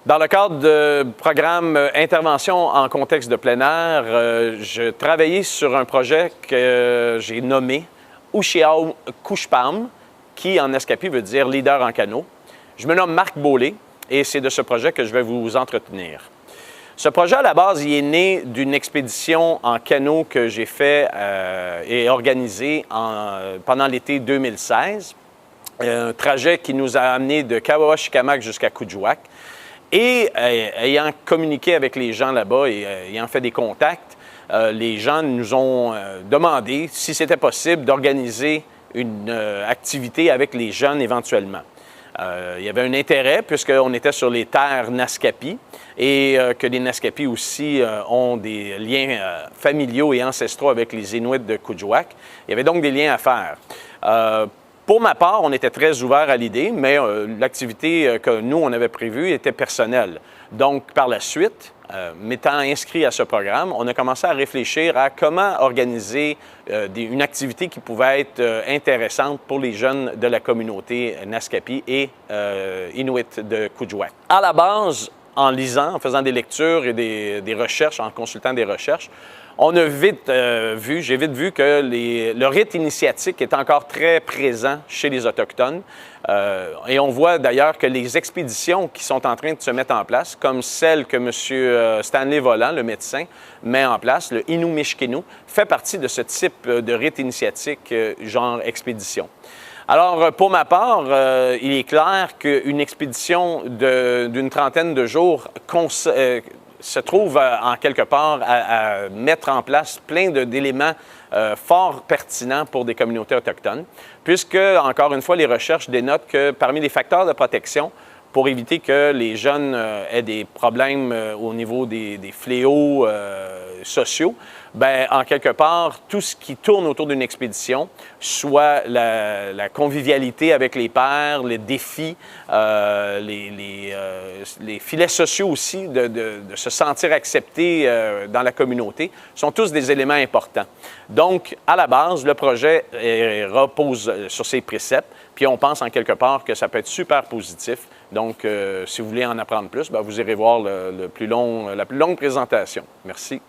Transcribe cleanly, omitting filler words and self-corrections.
Dans le cadre du programme Intervention en contexte de plein air, je travaillais sur un projet que j'ai nommé Ushiao Kushpam, qui en Naskapi veut dire leader en canot. Je me nomme Marc Beaulé et c'est de ce projet que je vais vous entretenir. Ce projet, à la base, il est né d'une expédition en canot que j'ai fait et organisée pendant l'été 2016. Un trajet qui nous a amené de Kawawa-Shikamak jusqu'à Kuujjuaq. Et ayant communiqué avec les gens là-bas et ayant fait des contacts, les gens nous ont demandé si c'était possible d'organiser une activité avec les jeunes éventuellement. Il y avait un intérêt puisqu'on était sur les terres Naskapi et que les Naskapi aussi ont des liens familiaux et ancestraux avec les Inuits de Kuujjuaq. Il y avait donc des liens à faire. Pour ma part, on était très ouvert à l'idée, mais l'activité que nous, on avait prévue était personnelle. Donc, par la suite, m'étant inscrit à ce programme, on a commencé à réfléchir à comment organiser une activité qui pouvait être intéressante pour les jeunes de la communauté Naskapi et Inuit de Kuujjuaq. À la base, en lisant, en faisant des lectures et des recherches, en consultant des recherches, on a j'ai vite vu que le rite initiatique est encore très présent chez les Autochtones. Et on voit d'ailleurs que les expéditions qui sont en train de se mettre en place, comme celle que M. Stanley Volant, le médecin, met en place, le Innu-Mishkinu, fait partie de ce type de rite initiatique genre expédition. Alors, pour ma part, il est clair qu'une expédition d'une trentaine de jours se trouve en quelque part à mettre en place plein d'éléments fort pertinents pour des communautés autochtones, puisque, encore une fois, les recherches dénotent que parmi les facteurs de protection, pour éviter que les jeunes aient des problèmes au niveau des fléaux sociaux, bien, en quelque part, tout ce qui tourne autour d'une expédition, soit la convivialité avec les pairs, les défis, les filets sociaux aussi, de se sentir accepté dans la communauté, sont tous des éléments importants. Donc, à la base, le projet repose sur ces préceptes, puis on pense en quelque part que ça peut être super positif. Donc, si vous voulez en apprendre plus, bien, vous irez voir la plus longue présentation. Merci.